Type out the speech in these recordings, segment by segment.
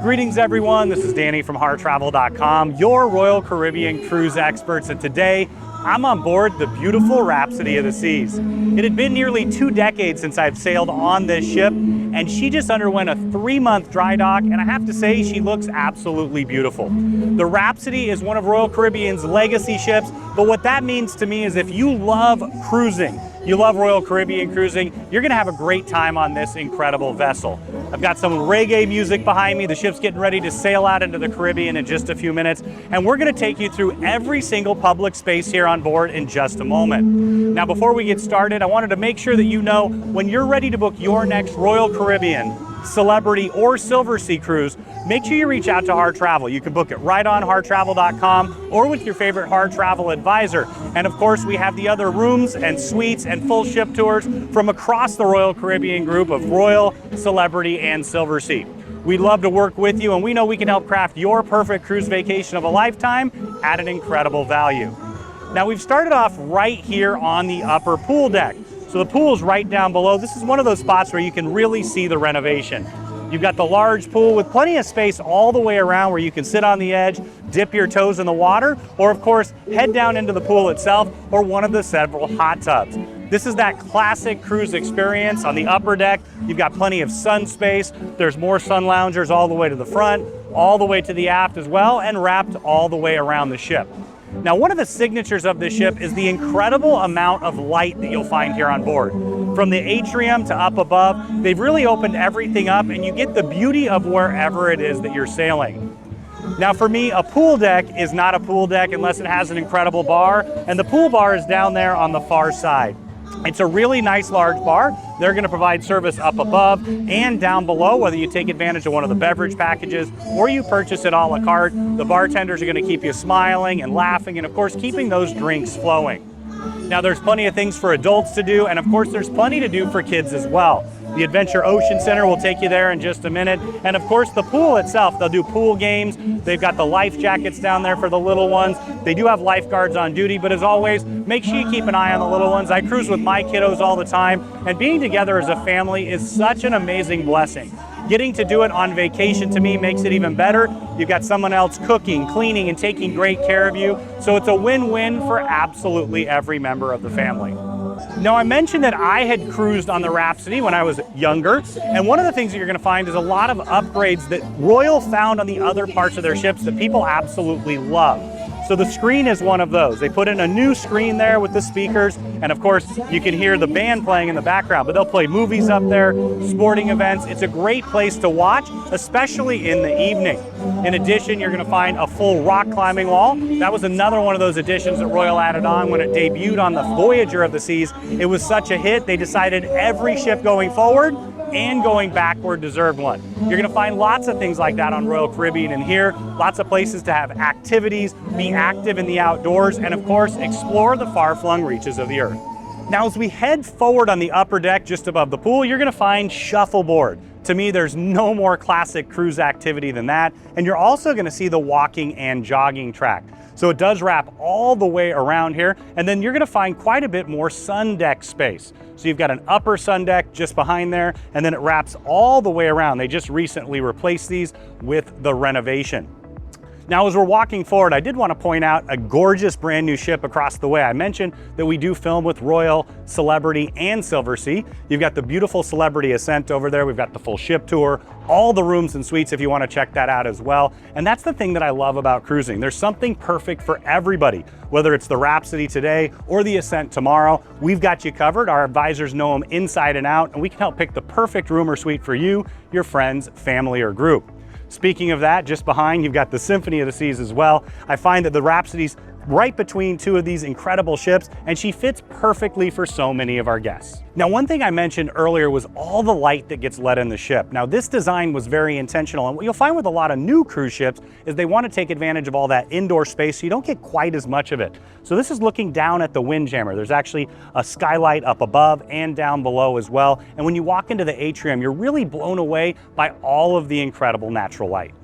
Greetings everyone, this is Danny from HarrTravel.com, your Royal Caribbean cruise experts, and today I'm on board the beautiful Rhapsody of the Seas. It had been nearly 2 decades since I've sailed on this ship, and she just underwent a 3-month dry dock, and I have to say she looks absolutely beautiful. The Rhapsody is one of Royal Caribbean's legacy ships, but what that means to me is if you love cruising, you love Royal Caribbean cruising, you're gonna have a great time on this incredible vessel. I've got some reggae music behind me. The ship's getting ready to sail out into the Caribbean in just a few minutes, and we're gonna take you through every single public space here on board in just a moment. Now, before we get started, I wanted to make sure that you know when you're ready to book your next Royal Caribbean, Celebrity, or Silver Sea cruise, make sure you reach out to Harr Travel. You can book it right on HarrTravel.com or with your favorite Harr Travel advisor. And of course, we have the other rooms and suites and full ship tours from across the Royal Caribbean group of Royal, Celebrity, and Silver Sea. We'd love to work with you, and we know we can help craft your perfect cruise vacation of a lifetime at an incredible value. Now, we've started off right here on the upper pool deck. So the pool's right down below. This is one of those spots where you can really see the renovation. You've got the large pool with plenty of space all the way around where you can sit on the edge, dip your toes in the water, or of course, head down into the pool itself or one of the several hot tubs. This is that classic cruise experience. On the upper deck, you've got plenty of sun space. There's more sun loungers all the way to the front, all the way to the aft as well, and wrapped all the way around the ship. Now, one of the signatures of this ship is the incredible amount of light that you'll find here on board. From the atrium to up above, they've really opened everything up, and you get the beauty of wherever it is that you're sailing. Now, for me, a pool deck is not a pool deck unless it has an incredible bar, and the pool bar is down there on the far side. It's a really nice large bar. They're going to provide service up above and down below, whether you take advantage of one of the beverage packages or you purchase it a la carte. The bartenders are going to keep you smiling and laughing and, of course, keeping those drinks flowing. Now, there's plenty of things for adults to do, and of course, there's plenty to do for kids as well. The Adventure Ocean Center will take you there in just a minute. And of course, the pool itself, they'll do pool games. They've got the life jackets down there for the little ones. They do have lifeguards on duty, but as always, make sure you keep an eye on the little ones. I cruise with my kiddos all the time, and being together as a family is such an amazing blessing. Getting to do it on vacation to me makes it even better. You've got someone else cooking, cleaning, and taking great care of you. So it's a win-win for absolutely every member of the family. Now, I mentioned that I had cruised on the Rhapsody when I was younger, and one of the things that you're going to find is a lot of upgrades that Royal found on the other parts of their ships that people absolutely love. So the screen is one of those. They put in a new screen there with the speakers, and of course, you can hear the band playing in the background, but they'll play movies up there, sporting events. It's a great place to watch, especially in the evening. In addition, you're gonna find a full rock climbing wall. That was another one of those additions that Royal added on when it debuted on the Voyager of the Seas. It was such a hit, they decided every ship going forward and going backward deserved one. You're gonna find lots of things like that on Royal Caribbean in here, lots of places to have activities, be active in the outdoors, and of course, explore the far-flung reaches of the earth. Now, as we head forward on the upper deck just above the pool, you're gonna find shuffleboard. To me, there's no more classic cruise activity than that, and you're also gonna see the walking and jogging track. So it does wrap all the way around here, and then you're gonna find quite a bit more sun deck space. So you've got an upper sun deck just behind there, and then it wraps all the way around. They just recently replaced these with the renovation. Now, as we're walking forward, I did want to point out a gorgeous brand new ship across the way. I mentioned that we do film with Royal, Celebrity, and Silver Sea. You've got the beautiful Celebrity Ascent over there. We've got the full ship tour, all the rooms and suites if you want to check that out as well. And that's the thing that I love about cruising. There's something perfect for everybody. Whether it's the Rhapsody today or the Ascent tomorrow, we've got you covered. Our advisors know them inside and out, and we can help pick the perfect room or suite for you, your friends, family, or group. Speaking of that, just behind, you've got the Symphony of the Seas as well. I find that the Rhapsody's right between two of these incredible ships, and she fits perfectly for so many of our guests. Now, one thing I mentioned earlier was all the light that gets let in the ship. Now, this design was very intentional, and what you'll find with a lot of new cruise ships is they want to take advantage of all that indoor space so you don't get quite as much of it. So this is looking down at the windjammer. There's actually a skylight up above and down below as well. And when you walk into the atrium, you're really blown away by all of the incredible natural light.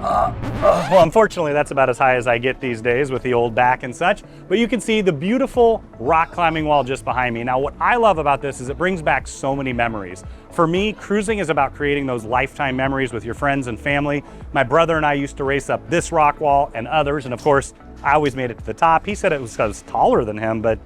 Well, unfortunately, that's about as high as I get these days with the old back and such, but you can see the beautiful rock climbing wall just behind me. Now, what I love about this is it brings back so many memories. For me, cruising is about creating those lifetime memories with your friends and family. My brother and I used to race up this rock wall and others, and of course, I always made it to the top. He said it was because I was taller than him, but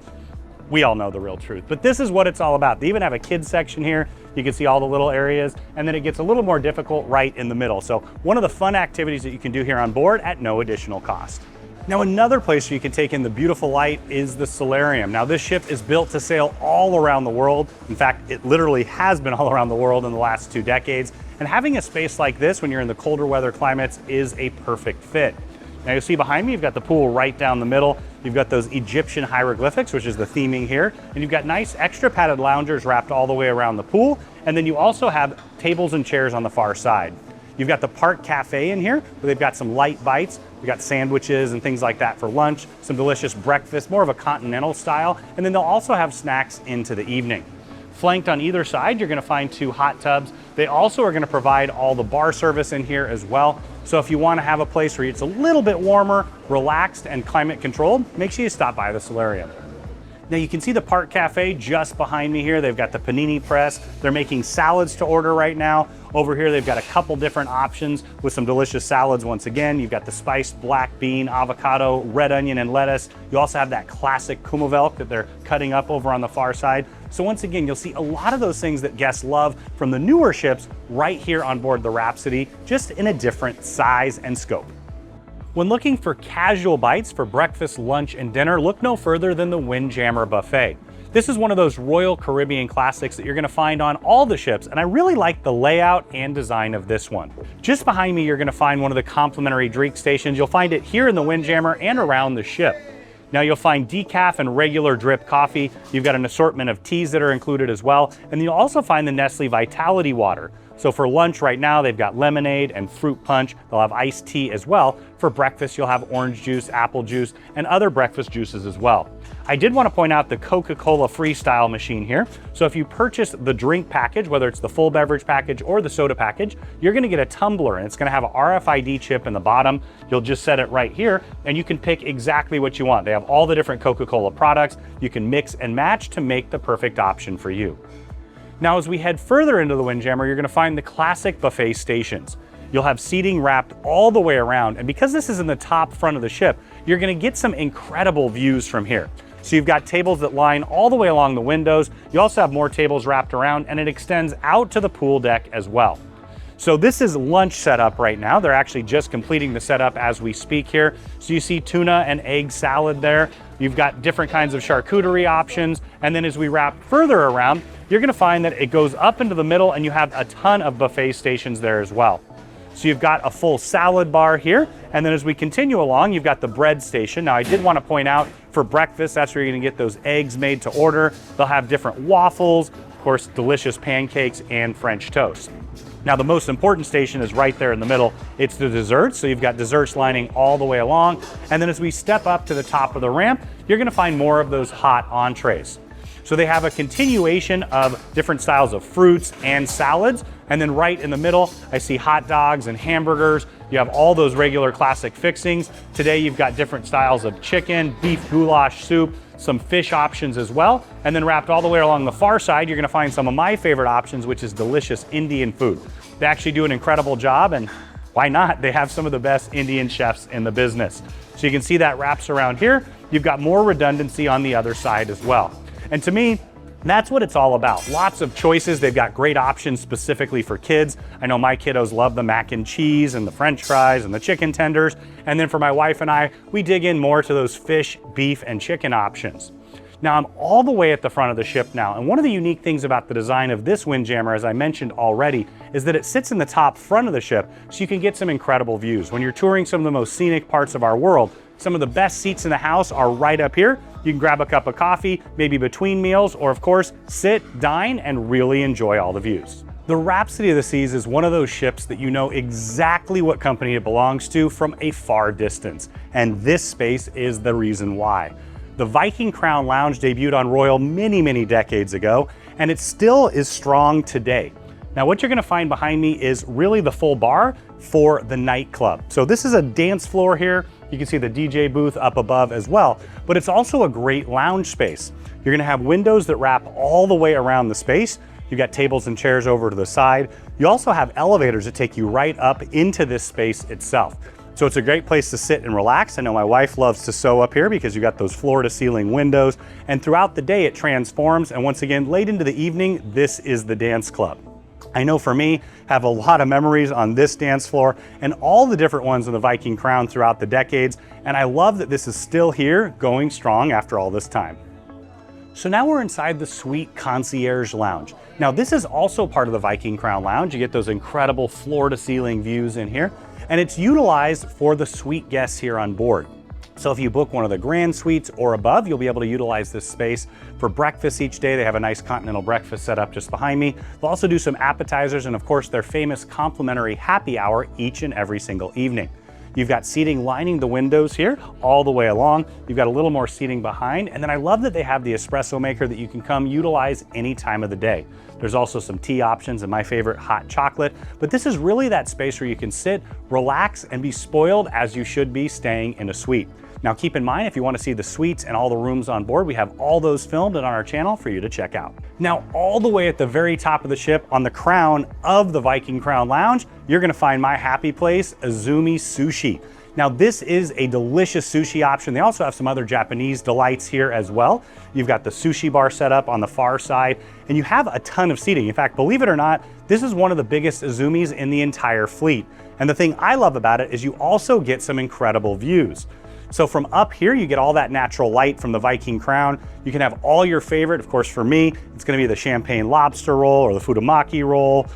we all know the real truth. But this is what it's all about. They even have a kids section here. You can see all the little areas, and then it gets a little more difficult right in the middle. So one of the fun activities that you can do here on board at no additional cost. Now, another place where you can take in the beautiful light is the Salarium. Now, this ship is built to sail all around the world. In fact, it literally has been all around the world in the last 2 decades. And having a space like this when you're in the colder weather climates is a perfect fit. Now, you'll see behind me, you've got the pool right down the middle. You've got those Egyptian hieroglyphics, which is the theming here. And you've got nice extra padded loungers wrapped all the way around the pool. And then you also have tables and chairs on the far side. You've got the park cafe in here, where they've got some light bites. We've got sandwiches and things like that for lunch, some delicious breakfast, more of a continental style. And then they'll also have snacks into the evening. Flanked on either side, you're gonna find 2 hot tubs. They also are gonna provide all the bar service in here as well. So if you wanna have a place where it's a little bit warmer, relaxed, and climate controlled, make sure you stop by the Salarium. Now you can see the Park Cafe just behind me here. They've got the panini press. They're making salads to order right now. Over here, they've got a couple different options with some delicious salads. Once again, you've got the spiced black bean, avocado, red onion, and lettuce. You also have that classic kumavelk that they're cutting up over on the far side. So once again, you'll see a lot of those things that guests love from the newer ships right here on board the Rhapsody, just in a different size and scope. When looking for casual bites for breakfast, lunch, and dinner, look no further than the Windjammer Buffet. This is one of those Royal Caribbean classics that you're gonna find on all the ships, and I really like the layout and design of this one. Just behind me, you're gonna find one of the complimentary drink stations. You'll find it here in the Windjammer and around the ship. Now you'll find decaf and regular drip coffee. You've got an assortment of teas that are included as well. And you'll also find the Nestle Vitality Water. So for lunch right now, they've got lemonade and fruit punch. They'll have iced tea as well. For breakfast, you'll have orange juice, apple juice, and other breakfast juices as well. I did want to point out the Coca-Cola Freestyle machine here. So if you purchase the drink package, whether it's the full beverage package or the soda package, you're going to get a tumbler, and it's going to have a RFID chip in the bottom. You'll just set it right here, and you can pick exactly what you want. They have all the different Coca-Cola products. You can mix and match to make the perfect option for you. Now, as we head further into the Windjammer, you're gonna find the classic buffet stations. You'll have seating wrapped all the way around, and because this is in the top front of the ship, you're gonna get some incredible views from here. So you've got tables that line all the way along the windows. You also have more tables wrapped around, and it extends out to the pool deck as well. So this is lunch setup right now. They're actually just completing the setup as we speak here. So you see tuna and egg salad there. You've got different kinds of charcuterie options. And then as we wrap further around, you're gonna find that it goes up into the middle and you have a ton of buffet stations there as well. So you've got a full salad bar here. And then as we continue along, you've got the bread station. Now I did wanna point out for breakfast, that's where you're gonna get those eggs made to order. They'll have different waffles, of course, delicious pancakes and French toast. Now the most important station is right there in the middle. It's the desserts, so you've got desserts lining all the way along. And then as we step up to the top of the ramp, you're gonna find more of those hot entrees. So they have a continuation of different styles of fruits and salads. And then right in the middle, I see hot dogs and hamburgers. You have all those regular classic fixings. Today you've got different styles of chicken, beef goulash soup, some fish options as well. And then wrapped all the way along the far side, you're gonna find some of my favorite options, which is delicious Indian food. They actually do an incredible job, and why not? They have some of the best Indian chefs in the business. So you can see that wraps around here. You've got more redundancy on the other side as well. And to me, that's what it's all about. Lots of choices. They've got great options specifically for kids. I know my kiddos love the mac and cheese and the French fries and the chicken tenders. And then for my wife and I, we dig in more to those fish, beef, and chicken options. Now I'm all the way at the front of the ship now, and one of the unique things about the design of this Windjammer, as I mentioned already, is that it sits in the top front of the ship so you can get some incredible views. When you're touring some of the most scenic parts of our world, some of the best seats in the house are right up here. You can grab a cup of coffee, maybe between meals, or of course, sit, dine, and really enjoy all the views. The Rhapsody of the Seas is one of those ships that you know exactly what company it belongs to from a far distance, and this space is the reason why. The Viking Crown Lounge debuted on Royal many decades ago, and it still is strong today. Now what you're gonna find behind me is really the full bar for the nightclub. So this is a dance floor here. You can see the DJ booth up above as well, but it's also a great lounge space. You're gonna have windows that wrap all the way around the space. You've got tables and chairs over to the side. You also have elevators that take you right up into this space itself. So it's a great place to sit and relax. I know my wife loves to sew up here because you got those floor to ceiling windows, and throughout the day it transforms. And once again, late into the evening, this is the dance club. I know for me, have a lot of memories on this dance floor and all the different ones in the Viking Crown throughout the decades. And I love that this is still here going strong after all this time. So now we're inside the sweet Concierge Lounge. Now this is also part of the Viking Crown Lounge. You get those incredible floor to ceiling views in here, and it's utilized for the suite guests here on board. So if you book one of the grand suites or above, you'll be able to utilize this space for breakfast each day. They have a nice continental breakfast set up just behind me. They'll also do some appetizers and of course their famous complimentary happy hour each and every single evening. You've got seating lining the windows here all the way along. You've got a little more seating behind. And then I love that they have the espresso maker that you can come utilize any time of the day. There's also some tea options and my favorite, hot chocolate. But this is really that space where you can sit, relax, and be spoiled as you should be staying in a suite. Now keep in mind, if you want to see the suites and all the rooms on board, we have all those filmed and on our channel for you to check out. Now, all the way at the very top of the ship on the crown of the Viking Crown Lounge, you're going to find my happy place, Isumi Sushi. Now this is a delicious sushi option. They also have some other Japanese delights here as well. You've got the sushi bar set up on the far side, and you have a ton of seating. In fact, believe it or not, this is one of the biggest Izumis in the entire fleet. And the thing I love about it is you also get some incredible views. So from up here, you get all that natural light from the Viking Crown. You can have all your favorite. Of course, for me, it's gonna be the champagne lobster roll or the Fudumaki roll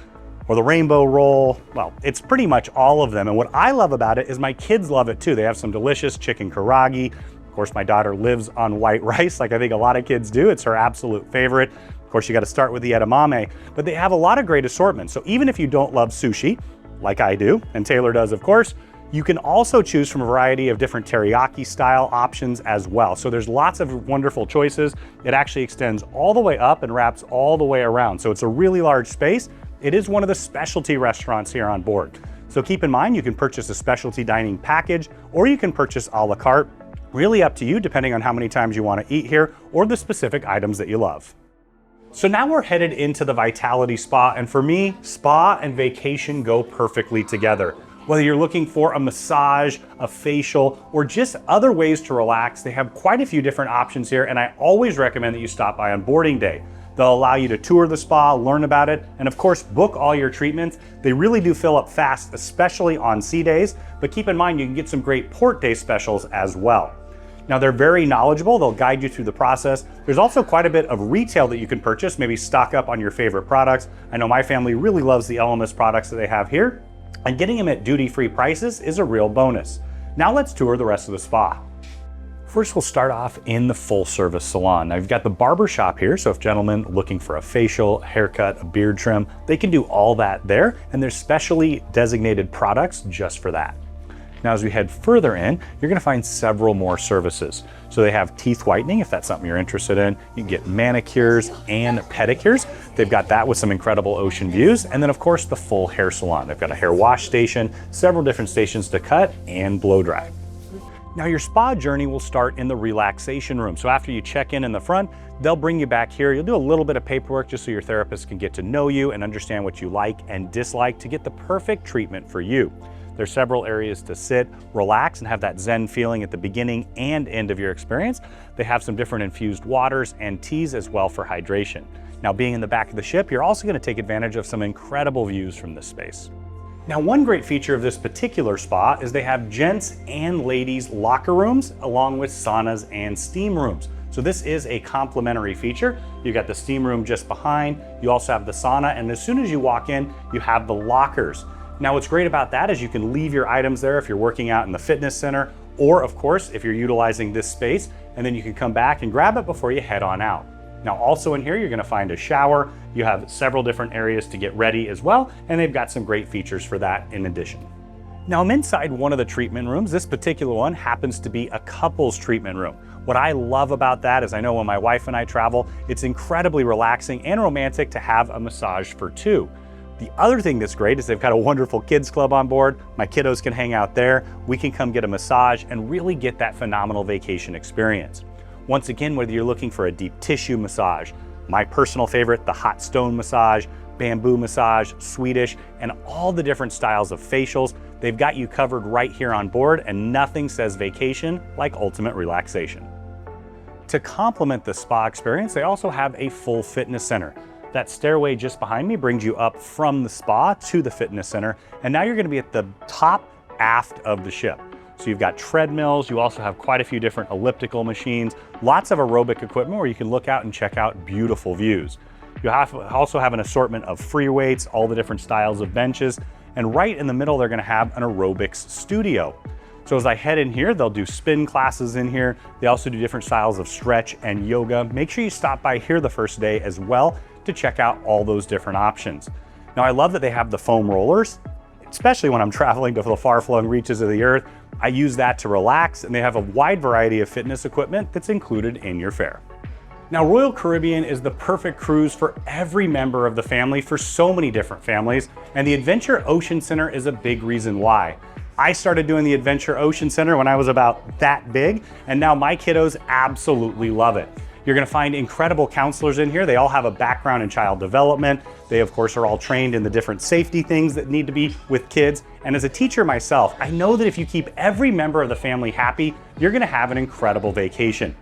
or the rainbow roll. Well, it's pretty much all of them. And what I love about it is my kids love it too. They have some delicious chicken karagi. Of course, my daughter lives on white rice like I think a lot of kids do. It's her absolute favorite. Of course, you got to start with the edamame, but they have a lot of great assortments. So even if you don't love sushi, like I do, and Taylor does, of course, you can also choose from a variety of different teriyaki style options as well. So there's lots of wonderful choices. It actually extends all the way up and wraps all the way around. So it's a really large space. It is one of the specialty restaurants here on board. So keep in mind, you can purchase a specialty dining package or you can purchase a la carte. Really up to you, depending on how many times you want to eat here or the specific items that you love. So now we're headed into the Vitality Spa, and for me, spa and vacation go perfectly together. Whether you're looking for a massage, a facial, or just other ways to relax, they have quite a few different options here, and I always recommend that you stop by on boarding day. They'll allow you to tour the spa, learn about it, and of course, book all your treatments. They really do fill up fast, especially on sea days, but keep in mind you can get some great port day specials as well. Now they're very knowledgeable, they'll guide you through the process. There's also quite a bit of retail that you can purchase, maybe stock up on your favorite products. I know my family really loves the Elemis products that they have here, and getting them at duty-free prices is a real bonus. Now let's tour the rest of the spa. First, we'll start off in the full-service salon. Now, you've got the barber shop here, so if gentlemen looking for a facial, haircut, a beard trim, they can do all that there, and there's specially designated products just for that. Now, as we head further in, you're gonna find several more services. So they have teeth whitening, if that's something you're interested in. You can get manicures and pedicures. They've got that with some incredible ocean views. And then of course, the full hair salon. They've got a hair wash station, several different stations to cut and blow dry. Now your spa journey will start in the relaxation room. So after you check in the front, they'll bring you back here. You'll do a little bit of paperwork just so your therapist can get to know you and understand what you like and dislike to get the perfect treatment for you. There's several areas to sit, relax, and have that zen feeling at the beginning and end of your experience. They have some different infused waters and teas as well for hydration. Now, being in the back of the ship, you're also going to take advantage of some incredible views from this space. Now, one great feature of this particular spa is they have gents and ladies locker rooms along with saunas and steam rooms. So this is a complimentary feature. You've got the steam room just behind. You also have the sauna, and as soon as you walk in, you have the lockers. Now, what's great about that is you can leave your items there if you're working out in the fitness center, or of course, if you're utilizing this space, and then you can come back and grab it before you head on out. Now, also in here, you're gonna find a shower. You have several different areas to get ready as well, and they've got some great features for that in addition. Now, I'm inside one of the treatment rooms. This particular one happens to be a couples treatment room. What I love about that is I know when my wife and I travel, it's incredibly relaxing and romantic to have a massage for two. The other thing that's great is they've got a wonderful kids club on board. My kiddos can hang out there. We can come get a massage and really get that phenomenal vacation experience. Once again, whether you're looking for a deep tissue massage, my personal favorite, the hot stone massage, bamboo massage, Swedish, and all the different styles of facials, they've got you covered right here on board, and nothing says vacation like ultimate relaxation. To complement the spa experience, they also have a full fitness center. That stairway just behind me brings you up from the spa to the fitness center, and now you're going to be at the top aft of the ship. So you've got treadmills, you also have quite a few different elliptical machines, lots of aerobic equipment where you can look out and check out beautiful views. You also have an assortment of free weights, all the different styles of benches, and right in the middle they're going to have an aerobics studio. So as I head in here, they'll do spin classes in here. They also do different styles of stretch and yoga. Make sure you stop by here the first day as well to check out all those different options. Now I love that they have the foam rollers, especially when I'm traveling to the far-flung reaches of the earth. I use that to relax, and they have a wide variety of fitness equipment that's included in your fare. Now, Royal Caribbean is the perfect cruise for every member of the family for so many different families, and the Adventure Ocean Center is a big reason why. I started doing the Adventure Ocean Center when I was about that big, and now my kiddos absolutely love it. You're gonna find incredible counselors in here. They all have a background in child development. They, of course, are all trained in the different safety things that need to be with kids. And as a teacher myself, I know that if you keep every member of the family happy, you're gonna have an incredible vacation.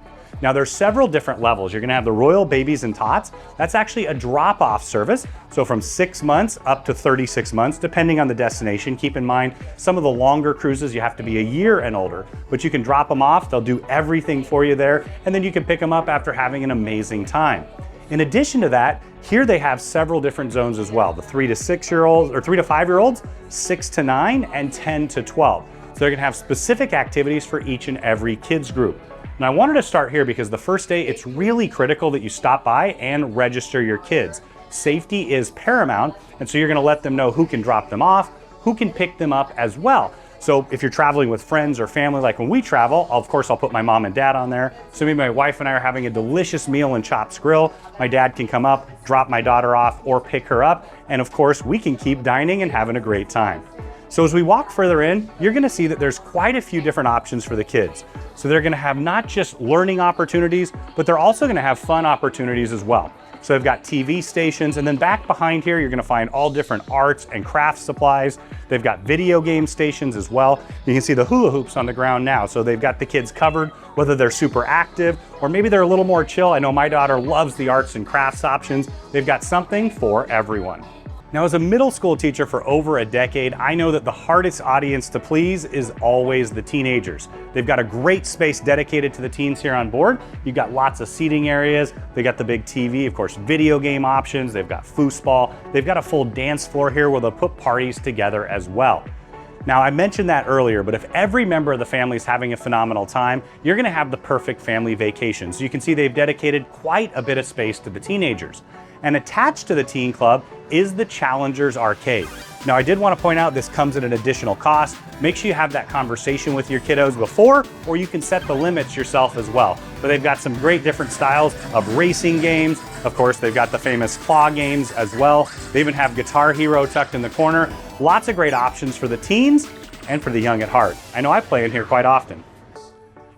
Now there's several different levels. You're gonna have the Royal Babies and Tots. That's actually a drop-off service. So from 6 months up to 36 months, depending on the destination. Keep in mind, some of the longer cruises, you have to be a year and older, but you can drop them off. They'll do everything for you there. And then you can pick them up after having an amazing time. In addition to that, here they have several different zones as well. The 3 to 6 year olds, or 3 to 5 year olds, 6 to 9, and 10 to 12. So they're gonna have specific activities for each and every kids group. And I wanted to start here because the first day, it's really critical that you stop by and register your kids. Safety is paramount, and so you're gonna let them know who can drop them off, who can pick them up as well. So if you're traveling with friends or family, like when we travel, of course I'll put my mom and dad on there. So maybe my wife and I are having a delicious meal in Chops Grill. My dad can come up, drop my daughter off, or pick her up. And of course, we can keep dining and having a great time. So as we walk further in, you're gonna see that there's quite a few different options for the kids. So they're gonna have not just learning opportunities, but they're also gonna have fun opportunities as well. So they've got TV stations, and then back behind here, you're gonna find all different arts and crafts supplies. They've got video game stations as well. You can see the hula hoops on the ground now. So they've got the kids covered, whether they're super active or maybe they're a little more chill. I know my daughter loves the arts and crafts options. They've got something for everyone. Now, as a middle school teacher for over a decade, I know that the hardest audience to please is always the teenagers. They've got a great space dedicated to the teens here on board. You've got lots of seating areas. They got the big TV, of course, video game options. They've got foosball. They've got a full dance floor here where they'll put parties together as well. Now, I mentioned that earlier, but if every member of the family is having a phenomenal time, you're gonna have the perfect family vacation. So you can see they've dedicated quite a bit of space to the teenagers. And attached to the teen club is the Challengers Arcade. Now, I did want to point out this comes at an additional cost. Make sure you have that conversation with your kiddos before, or you can set the limits yourself as well. But they've got some great different styles of racing games. Of course, they've got the famous claw games as well. They even have Guitar Hero tucked in the corner. Lots of great options for the teens and for the young at heart. I know I play in here quite often.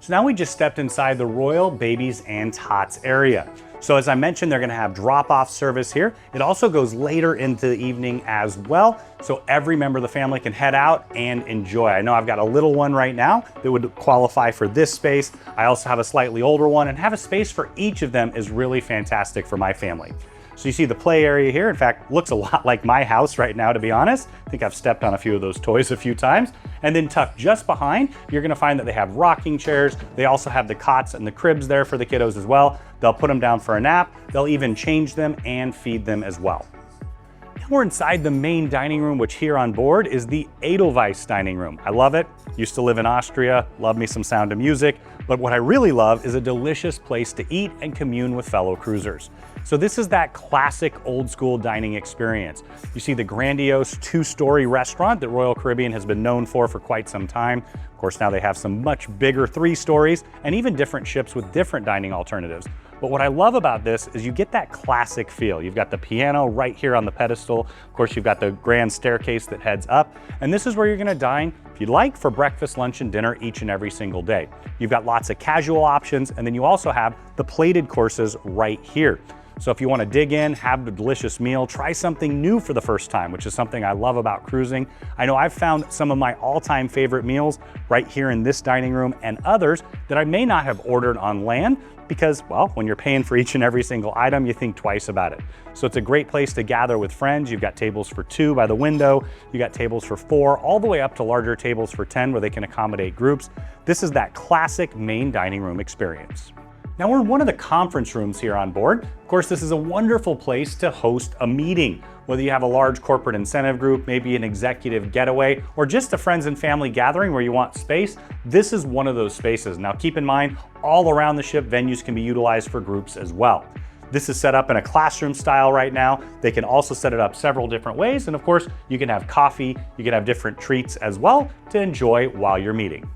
So now we just stepped inside the Royal Babies and Tots area. So as I mentioned, they're gonna have drop-off service here. It also goes later into the evening as well, so every member of the family can head out and enjoy. I know I've got a little one right now that would qualify for this space. I also have a slightly older one, and have a space for each of them is really fantastic for my family. So you see the play area here, in fact, looks a lot like my house right now, to be honest. I think I've stepped on a few of those toys a few times. And then tucked just behind, you're gonna find that they have rocking chairs. They also have the cots and the cribs there for the kiddos as well. They'll put them down for a nap. They'll even change them and feed them as well. Now we're inside the main dining room, which here on board is the Edelweiss dining room. I love it. Used to live in Austria, love me some Sound of Music. But what I really love is a delicious place to eat and commune with fellow cruisers. So this is that classic old school dining experience. You see the grandiose 2-story restaurant that Royal Caribbean has been known for quite some time. Of course, now they have some much bigger 3 stories and even different ships with different dining alternatives. But what I love about this is you get that classic feel. You've got the piano right here on the pedestal. Of course, you've got the grand staircase that heads up. And this is where you're gonna dine, if you'd like, for breakfast, lunch, and dinner each and every single day. You've got lots of casual options, and then you also have the plated courses right here. So if you want to dig in, have a delicious meal, try something new for the first time, which is something I love about cruising. I know I've found some of my all-time favorite meals right here in this dining room and others that I may not have ordered on land because, well, when you're paying for each and every single item, you think twice about it. So it's a great place to gather with friends. You've got tables for 2 by the window. You got tables for 4, all the way up to larger tables for 10 where they can accommodate groups. This is that classic main dining room experience. Now we're in one of the conference rooms here on board. Of course, this is a wonderful place to host a meeting. Whether you have a large corporate incentive group, maybe an executive getaway, or just a friends and family gathering where you want space, this is one of those spaces. Now keep in mind, all around the ship, venues can be utilized for groups as well. This is set up in a classroom style right now. They can also set it up several different ways. And of course, you can have coffee, you can have different treats as well to enjoy while you're meeting.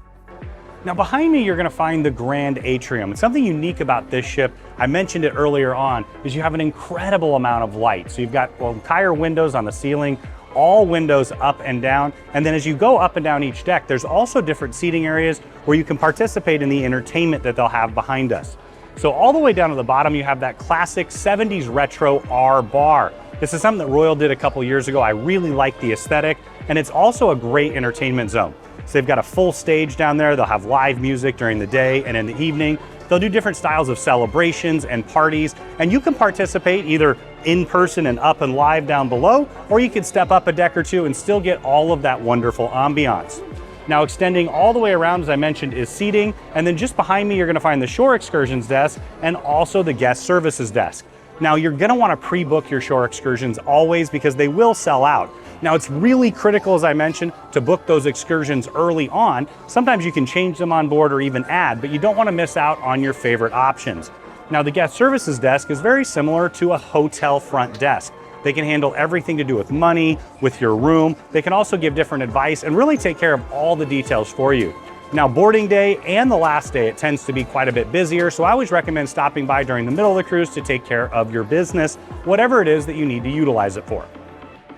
Now behind me, you're gonna find the grand atrium. And something unique about this ship, I mentioned it earlier on, is you have an incredible amount of light. So you've got entire windows on the ceiling, all windows up and down. And then as you go up and down each deck, there's also different seating areas where you can participate in the entertainment that they'll have behind us. So all the way down to the bottom, you have that classic 70s retro R bar. This is something that Royal did a couple years ago. I really like the aesthetic, and it's also a great entertainment zone. So they've got a full stage down there. They'll have live music during the day and in the evening. They'll do different styles of celebrations and parties, and you can participate either in person and up and live down below, or you can step up a deck or two and still get all of that wonderful ambiance. Now extending all the way around, as I mentioned, is seating, and then just behind me, you're gonna find the shore excursions desk and also the guest services desk. Now you're gonna wanna pre-book your shore excursions always because they will sell out. Now it's really critical, as I mentioned, to book those excursions early on. Sometimes you can change them on board or even add, but you don't want to miss out on your favorite options. Now the guest services desk is very similar to a hotel front desk. They can handle everything to do with money, with your room. They can also give different advice and really take care of all the details for you. Now boarding day and the last day, it tends to be quite a bit busier, so I always recommend stopping by during the middle of the cruise to take care of your business, whatever it is that you need to utilize it for.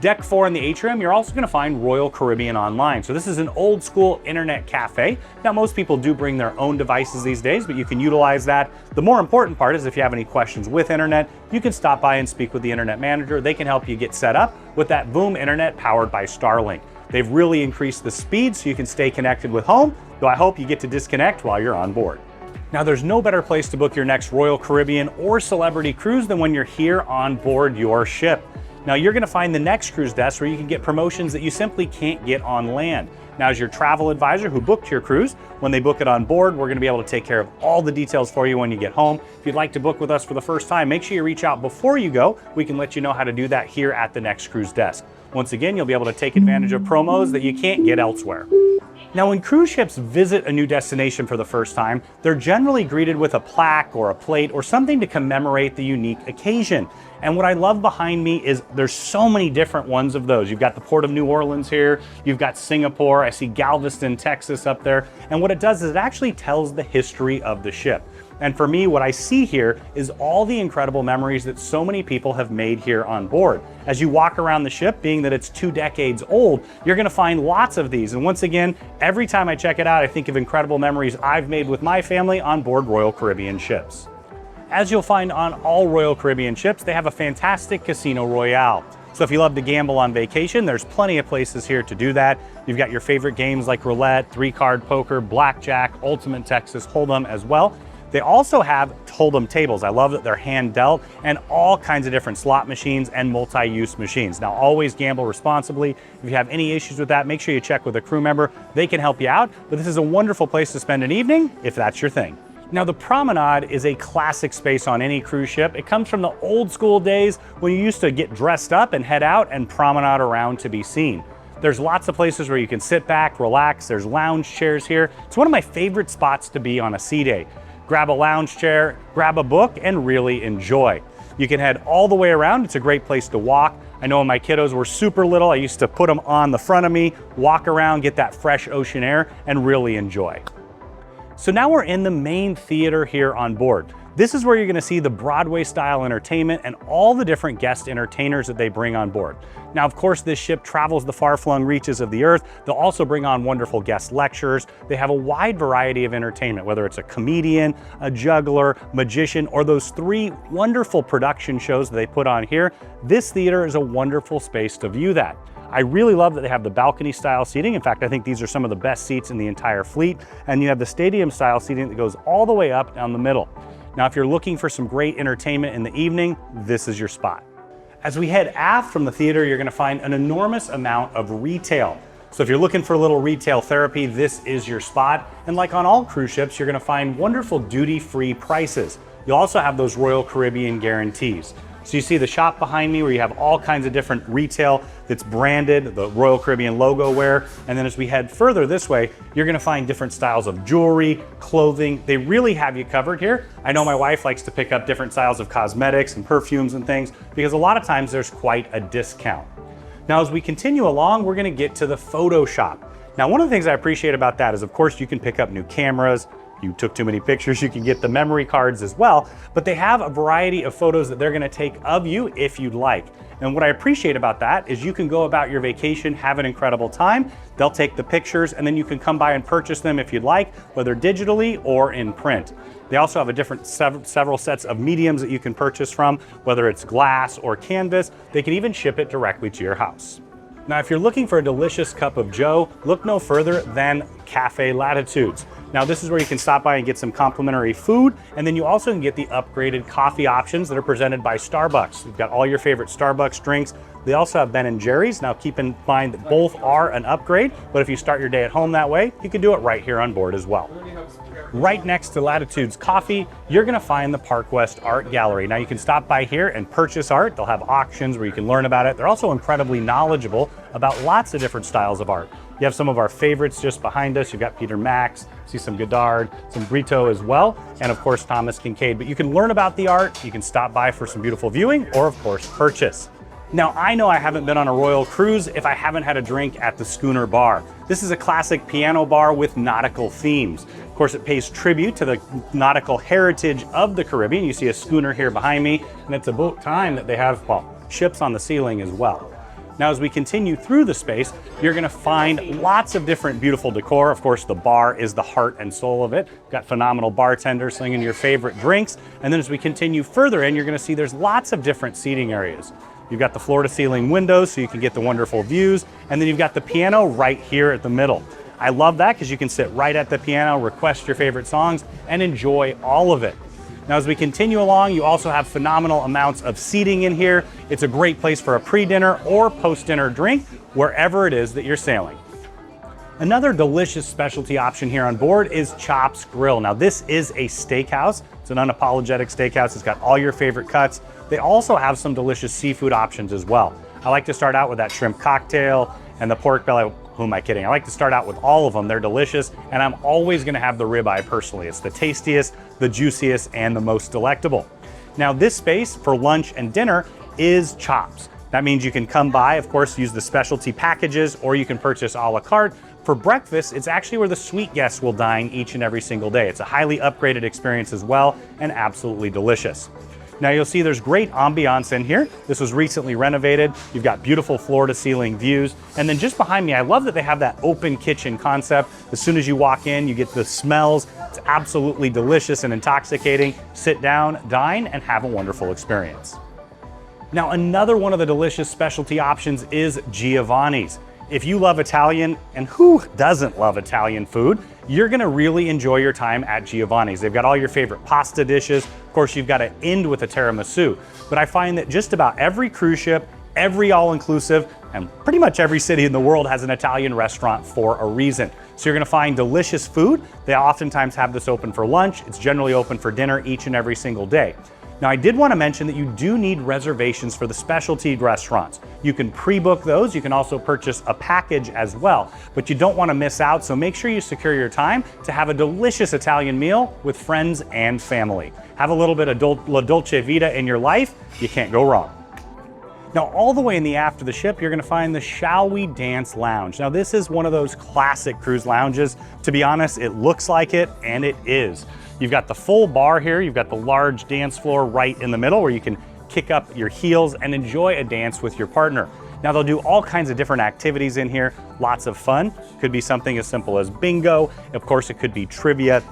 Deck 4 in the atrium, you're also gonna find Royal Caribbean Online. So this is an old school internet cafe. Now most people do bring their own devices these days, but you can utilize that. The more important part is if you have any questions with internet, you can stop by and speak with the internet manager. They can help you get set up with that Boom internet powered by Starlink. They've really increased the speed so you can stay connected with home, though I hope you get to disconnect while you're on board. Now there's no better place to book your next Royal Caribbean or Celebrity cruise than when you're here on board your ship. Now you're gonna find the next cruise desk where you can get promotions that you simply can't get on land. Now as your travel advisor who booked your cruise, when they book it on board, we're gonna be able to take care of all the details for you when you get home. If you'd like to book with us for the first time, make sure you reach out before you go. We can let you know how to do that here at the next cruise desk. Once again, you'll be able to take advantage of promos that you can't get elsewhere. Now, when cruise ships visit a new destination for the first time, they're generally greeted with a plaque or a plate or something to commemorate the unique occasion. And what I love behind me is there's so many different ones of those. You've got the Port of New Orleans here, you've got Singapore, I see Galveston, Texas up there. And what it does is it actually tells the history of the ship. And for me, what I see here is all the incredible memories that so many people have made here on board. As you walk around the ship, being that it's 2 decades old, you're gonna find lots of these. And once again, every time I check it out, I think of incredible memories I've made with my family on board Royal Caribbean ships. As you'll find on all Royal Caribbean ships, they have a fantastic Casino Royale. So if you love to gamble on vacation, there's plenty of places here to do that. You've got your favorite games like roulette, 3-card poker, blackjack, ultimate Texas Hold'em as well. They also have Hold'em tables. I love that they're hand dealt, and all kinds of different slot machines and multi-use machines. Now always gamble responsibly. If you have any issues with that, make sure you check with a crew member. They can help you out, but this is a wonderful place to spend an evening if that's your thing. Now the promenade is a classic space on any cruise ship. It comes from the old school days when you used to get dressed up and head out and promenade around to be seen. There's lots of places where you can sit back, relax. There's lounge chairs here. It's one of my favorite spots to be on a sea day. Grab a lounge chair, grab a book, and really enjoy. You can head all the way around. It's a great place to walk. I know when my kiddos were super little, I used to put them on the front of me, walk around, get that fresh ocean air, and really enjoy. So now we're in the main theater here on board. This is where you're gonna see the Broadway-style entertainment and all the different guest entertainers that they bring on board. Now, of course, this ship travels the far-flung reaches of the earth. They'll also bring on wonderful guest lecturers. They have a wide variety of entertainment, whether it's a comedian, a juggler, magician, or those 3 wonderful production shows that they put on here. This theater is a wonderful space to view that. I really love that they have the balcony style seating. In fact, I think these are some of the best seats in the entire fleet. And you have the stadium style seating that goes all the way up down the middle. Now, if you're looking for some great entertainment in the evening, this is your spot. As we head aft from the theater, you're gonna find an enormous amount of retail. So if you're looking for a little retail therapy, this is your spot. And like on all cruise ships, you're gonna find wonderful duty-free prices. You'll also have those Royal Caribbean guarantees. So you see the shop behind me where you have all kinds of different retail that's branded, the Royal Caribbean logo wear. And then as we head further this way, you're gonna find different styles of jewelry, clothing. They really have you covered here. I know my wife likes to pick up different styles of cosmetics and perfumes and things because a lot of times there's quite a discount. Now, as we continue along, we're gonna get to the photo shop. Now, one of the things I appreciate about that is, of course, you can pick up new cameras. You took too many pictures, you can get the memory cards as well, but they have a variety of photos that they're gonna take of you if you'd like. And what I appreciate about that is you can go about your vacation, have an incredible time, they'll take the pictures, and then you can come by and purchase them if you'd like, whether digitally or in print. They also have a different several sets of mediums that you can purchase from, whether it's glass or canvas. They can even ship it directly to your house. Now, if you're looking for a delicious cup of joe, look no further than Cafe Latitudes. Now, this is where you can stop by and get some complimentary food, and then you also can get the upgraded coffee options that are presented by Starbucks. You've got all your favorite Starbucks drinks. They also have Ben & Jerry's. Now, keep in mind that both are an upgrade, but if you start your day at home that way, you can do it right here on board as well. Right next to Latitudes Coffee, you're gonna find the Park West Art Gallery. Now, you can stop by here and purchase art. They'll have auctions where you can learn about it. They're also incredibly knowledgeable about lots of different styles of art. You have some of our favorites just behind us. You've got Peter Max, see some Godard, some Brito as well, and of course Thomas Kincaid. But you can learn about the art, you can stop by for some beautiful viewing, or of course purchase. Now, I know I haven't been on a Royal cruise if I haven't had a drink at the Schooner Bar. This is a classic piano bar with nautical themes. Of course, it pays tribute to the nautical heritage of the Caribbean. You see a schooner here behind me, and it's about time that they have, well, ships on the ceiling as well. Now, as we continue through the space, you're gonna find lots of different beautiful decor. Of course, the bar is the heart and soul of it. Got phenomenal bartenders slinging your favorite drinks. And then as we continue further in, you're gonna see there's lots of different seating areas. You've got the floor-to-ceiling windows so you can get the wonderful views. And then you've got the piano right here at the middle. I love that because you can sit right at the piano, request your favorite songs, and enjoy all of it. Now, as we continue along, you also have phenomenal amounts of seating in here. It's a great place for a pre-dinner or post-dinner drink, wherever it is that you're sailing. Another delicious specialty option here on board is Chops Grill. Now, this is a steakhouse. It's an unapologetic steakhouse. It's got all your favorite cuts. They also have some delicious seafood options as well. I like to start out with that shrimp cocktail and the pork belly. Who am I kidding? I like to start out with all of them. They're delicious, and I'm always gonna have the ribeye personally. It's the tastiest, the juiciest, and the most delectable. Now, this space for lunch and dinner is Chops. That means you can come by, of course, use the specialty packages, or you can purchase a la carte. For breakfast, it's actually where the suite guests will dine each and every single day. It's a highly upgraded experience as well, and absolutely delicious. Now, you'll see there's great ambiance in here. This was recently renovated. You've got beautiful floor-to-ceiling views. And then just behind me, I love that they have that open kitchen concept. As soon as you walk in, you get the smells. It's absolutely delicious and intoxicating. Sit down, dine, and have a wonderful experience. Now, another one of the delicious specialty options is Giovani's. If you love Italian, and who doesn't love Italian food, you're gonna really enjoy your time at Giovani's. They've got all your favorite pasta dishes. Of course, you've got to end with a tiramisu. But I find that just about every cruise ship, every all-inclusive, and pretty much every city in the world has an Italian restaurant for a reason. So you're gonna find delicious food. They oftentimes have this open for lunch. It's generally open for dinner each and every single day. Now, I did want to mention that you do need reservations for the specialty restaurants. You can pre-book those. You can also purchase a package as well, but you don't want to miss out. So make sure you secure your time to have a delicious Italian meal with friends and family. Have a little bit of La Dolce Vita in your life. You can't go wrong. Now, all the way in the aft of the ship, you're gonna find the Shall We Dance Lounge. Now, this is one of those classic cruise lounges. To be honest, it looks like it, and it is. You've got the full bar here. You've got the large dance floor right in the middle where you can kick up your heels and enjoy a dance with your partner. Now, they'll do all kinds of different activities in here, lots of fun. Could be something as simple as bingo. Of course, it could be trivia.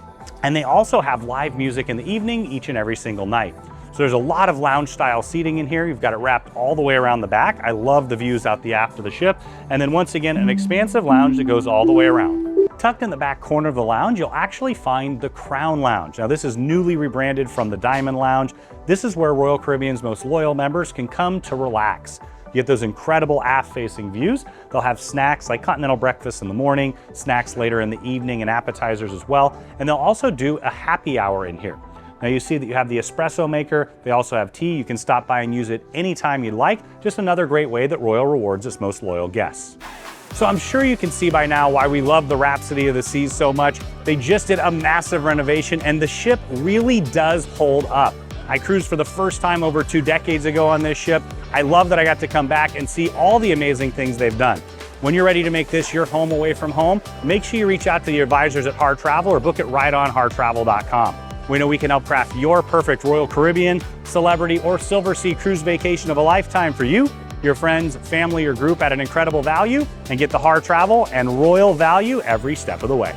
And they also have live music in the evening each and every single night. So there's a lot of lounge style seating in here. You've got it wrapped all the way around the back. I love the views out the aft of the ship. And then once again, an expansive lounge that goes all the way around. Tucked in the back corner of the lounge, you'll actually find the Crown Lounge. Now, this is newly rebranded from the Diamond Lounge. This is where Royal Caribbean's most loyal members can come to relax. You get those incredible aft-facing views. They'll have snacks like continental breakfast in the morning, snacks later in the evening, and appetizers as well. And they'll also do a happy hour in here. Now, you see that you have the espresso maker. They also have tea. You can stop by and use it anytime you'd like. Just another great way that Royal rewards its most loyal guests. So I'm sure you can see by now why we love the Rhapsody of the Seas so much. They just did a massive renovation, and the ship really does hold up. I cruised for the first time over 2 decades ago on this ship. I love that I got to come back and see all the amazing things they've done. When you're ready to make this your home away from home, make sure you reach out to the advisors at Harr Travel or book it right on harrtravel.com. We know we can help craft your perfect Royal Caribbean, celebrity, or Silver Sea cruise vacation of a lifetime for you, your friends, family, or group at an incredible value, and get the Harr Travel and Royal value every step of the way.